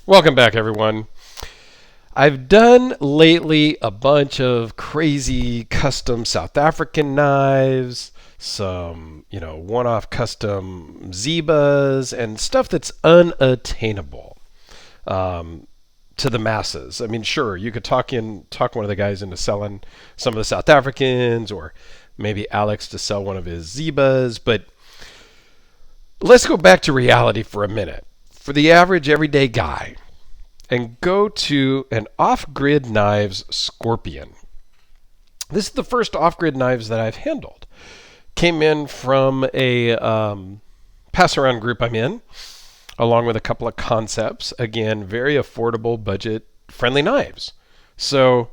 Welcome back, everyone. I've done lately a bunch of crazy custom South African knives, some, one-off custom Zebas, and stuff that's unattainable to the masses. I mean, sure, you could talk one of the guys into selling some of the South Africans, or maybe Alex to sell one of his Zebas, but let's go back to reality for a minute. For the average everyday guy, and go to an Off-Grid Knives Scorpion. This is the first off-grid knives that I've handled. Came in from a pass-around group I'm in, along with a couple of concepts. Again, very affordable, budget-friendly knives. So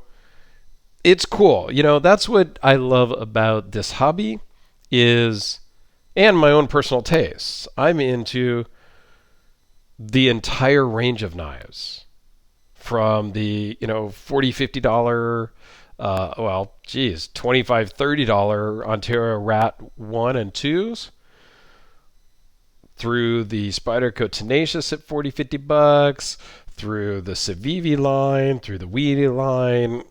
it's cool. That's what I love about this hobby and my own personal tastes. I'm into the entire range of knives, from the $40, $50 $25, $30 Ontario Rat 1 and 2s, through the Spyderco Tenacious at $40, $50, through the Civivi line, through the Wheatie line,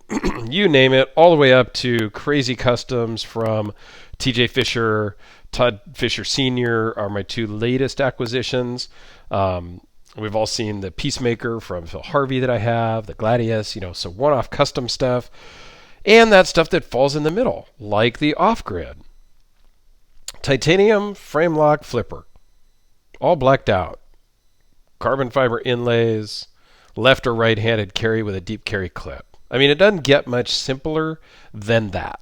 you name it, all the way up to crazy customs from TJ Fisher, Todd Fisher Sr. are my two latest acquisitions. We've all seen the Peacemaker from Phil Harvey that I have, the Gladius, so one-off custom stuff, and that stuff that falls in the middle, like the off-grid. Titanium frame lock flipper, all blacked out. Carbon fiber inlays, left or right-handed carry with a deep carry clip. I mean, it doesn't get much simpler than that.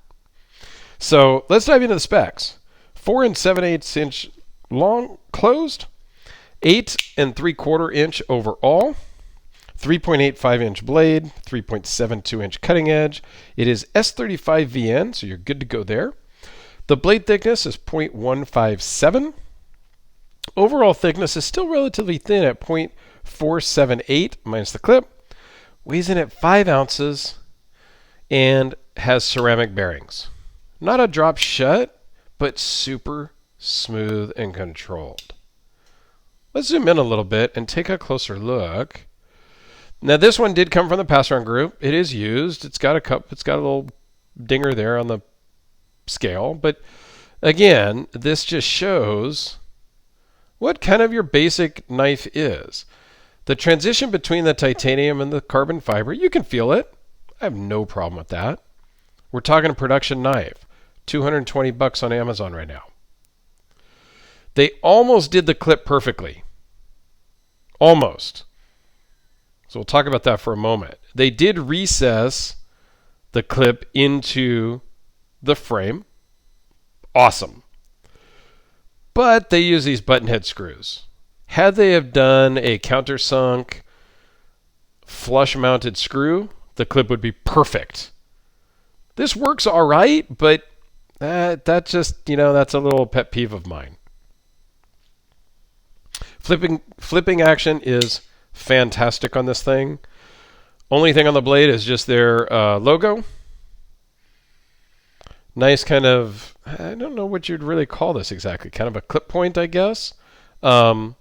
So let's dive into the specs. 4 7/8 inch long closed, 8 3/4 inch overall, 3.85 inch blade, 3.72 inch cutting edge. It is S35 VN, so you're good to go there. The blade thickness is 0.157. Overall thickness is still relatively thin at 0.478 minus the clip. Weighs in at 5 ounces and has ceramic bearings. Not a drop shut, but super smooth and controlled. Let's zoom in a little bit and take a closer look. Now, this one did come from the pass-around group. It is used. It's got a little dinger there on the scale. But again, this just shows what kind of your basic knife is. The transition between the titanium and the carbon fiber, you can feel it. I have no problem with that. We're talking a production knife. $220 on Amazon right now. They almost did the clip perfectly. Almost. So we'll talk about that for a moment. They did recess the clip into the frame. Awesome. But they use these button head screws. Had they have done a countersunk flush mounted screw, the clip would be perfect. This works all right, but that just, that's a little pet peeve of mine. Flipping action is fantastic on this thing. Only thing on the blade is just their logo. Nice kind of, I don't know what you'd really call this exactly. Kind of a clip point, I guess. Nice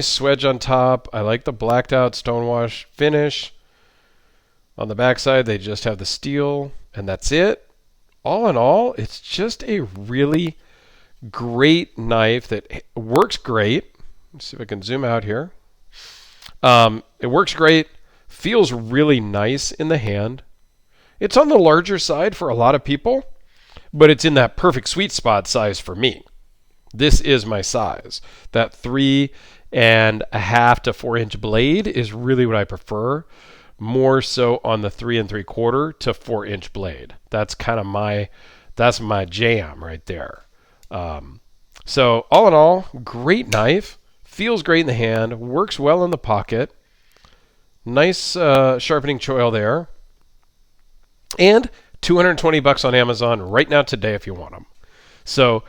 swedge on top. I like the blacked out stonewash finish. On the backside, they just have the steel, and that's it. All in all, it's just a really great knife that works great. Let's see if I can zoom out here. It works great, feels really nice in the hand. It's on the larger side for a lot of people, but it's in that perfect sweet spot size for me. This is my size. That 3.5 to 4 inch blade is really what I prefer. More so on the 3 3/4 to 4 inch blade. That's kind of my jam right there. So all in all, great knife. Feels great in the hand. Works well in the pocket. Nice sharpening choil there. And $220 on Amazon right now today if you want them. So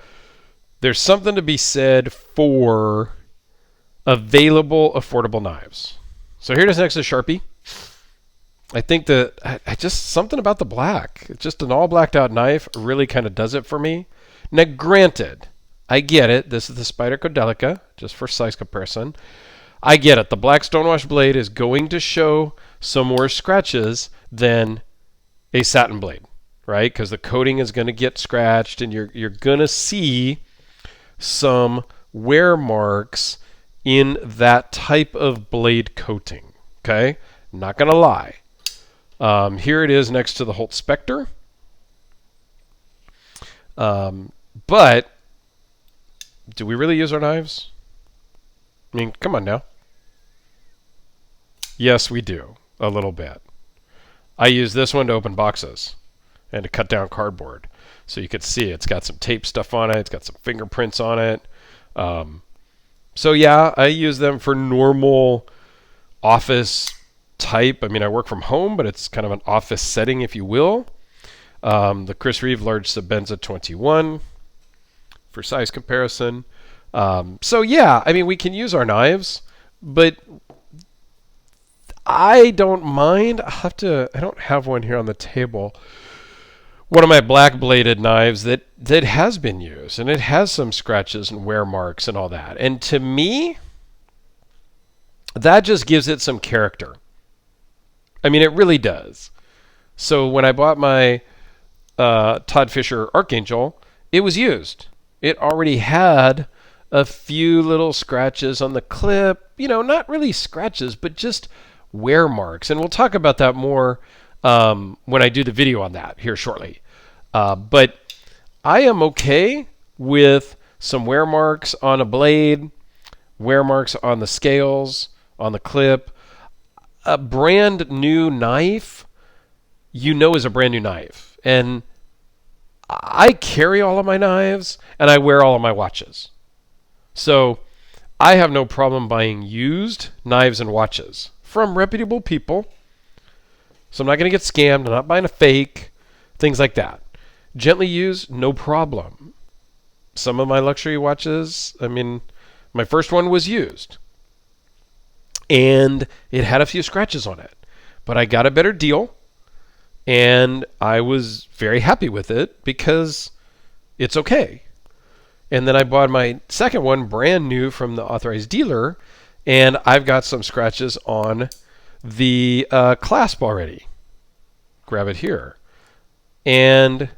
there's something to be said for available, affordable knives. So here it is next to Sharpie. I think that I just something about the black. It's just an all blacked out knife really kind of does it for me. Now, granted, I get it. This is the Spyderco Delica, just for size comparison. I get it. The black stonewash blade is going to show some more scratches than a satin blade, right? Because the coating is going to get scratched, and you're going to see some wear marks in that type of blade coating. Okay, not going to lie. Here it is next to the Holt Spectre. But do we really use our knives? I mean, come on now. Yes, we do. A little bit. I use this one to open boxes and to cut down cardboard. So you can see it's got some tape stuff on it. It's got some fingerprints on it. So yeah, I use them for normal office type. I mean, I work from home, but it's kind of an office setting, if you will. The Chris Reeve Large Sebenza 21 for size comparison. So yeah, I mean, we can use our knives, but I don't mind. I don't have one here on the table. One of my black bladed knives that has been used, and it has some scratches and wear marks and all that. And to me, that just gives it some character. I mean, it really does. So when I bought my Todd Fisher Archangel, it was used. It already had a few little scratches on the clip. You know, not really scratches, but just wear marks. And we'll talk about that more when I do the video on that here shortly. But I am okay with some wear marks on a blade, wear marks on the scales, on the clip. A brand new knife, you know, is a brand new knife. And I carry all of my knives, and I wear all of my watches. So I have no problem buying used knives and watches from reputable people. So I'm not going to get scammed. I'm not buying a fake, things like that. Gently used, no problem. Some of my luxury watches, I mean, my first one was used. And it had a few scratches on it. But I got a better deal. And I was very happy with it because it's okay. And then I bought my second one brand new from the authorized dealer. And I've got some scratches on the clasp already. Grab it here. And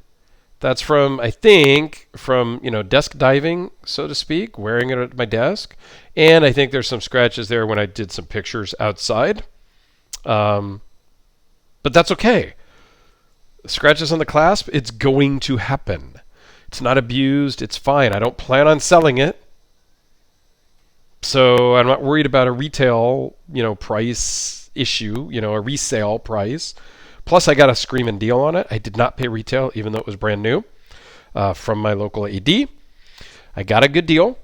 that's from, I think, from, you know, desk diving, so to speak, wearing it at my desk. And I think there's some scratches there when I did some pictures outside. But that's okay. Scratches on the clasp, it's going to happen. It's not abused. It's fine. I don't plan on selling it. So I'm not worried about a retail, you know, price issue, you know, a resale price. Plus, I got a screaming deal on it. I did not pay retail, even though it was brand new, from my local AD. I got a good deal,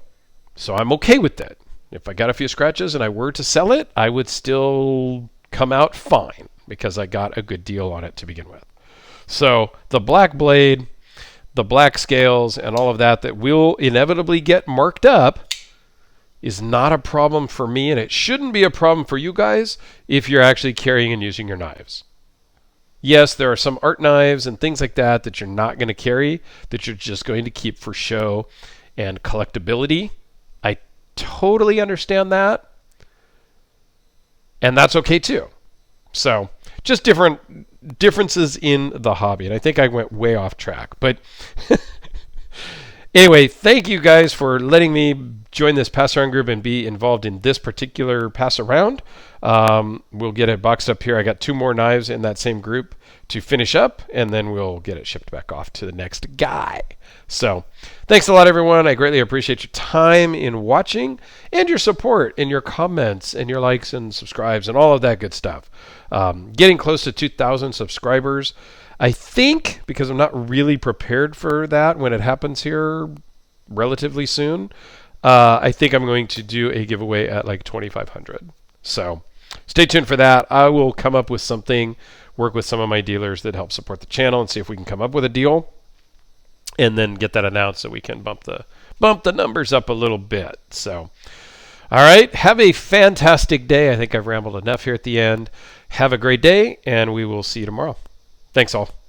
so I'm okay with that. If I got a few scratches and I were to sell it, I would still come out fine because I got a good deal on it to begin with. So the black blade, the black scales, and all of that will inevitably get marked up is not a problem for me, and it shouldn't be a problem for you guys if you're actually carrying and using your knives. Yes, there are some art knives and things like that that you're not going to carry, that you're just going to keep for show and collectability. I totally understand that, and that's okay too. So just differences in the hobby, and I think I went way off track. But anyway, thank you guys for letting me join this pass around group and be involved in this particular pass around. We'll get it boxed up here. I got 2 more knives in that same group to finish up, and then we'll get it shipped back off to the next guy. So thanks a lot, everyone. I greatly appreciate your time in watching and your support and your comments and your likes and subscribes and all of that good stuff. Getting close to 2,000 subscribers. I think, because I'm not really prepared for that when it happens here relatively soon, I think I'm going to do a giveaway at like 2,500. So stay tuned for that. I will come up with something, work with some of my dealers that help support the channel and see if we can come up with a deal and then get that announced so we can bump the numbers up a little bit. So, all right. Have a fantastic day. I think I've rambled enough here at the end. Have a great day, and we will see you tomorrow. Thanks all.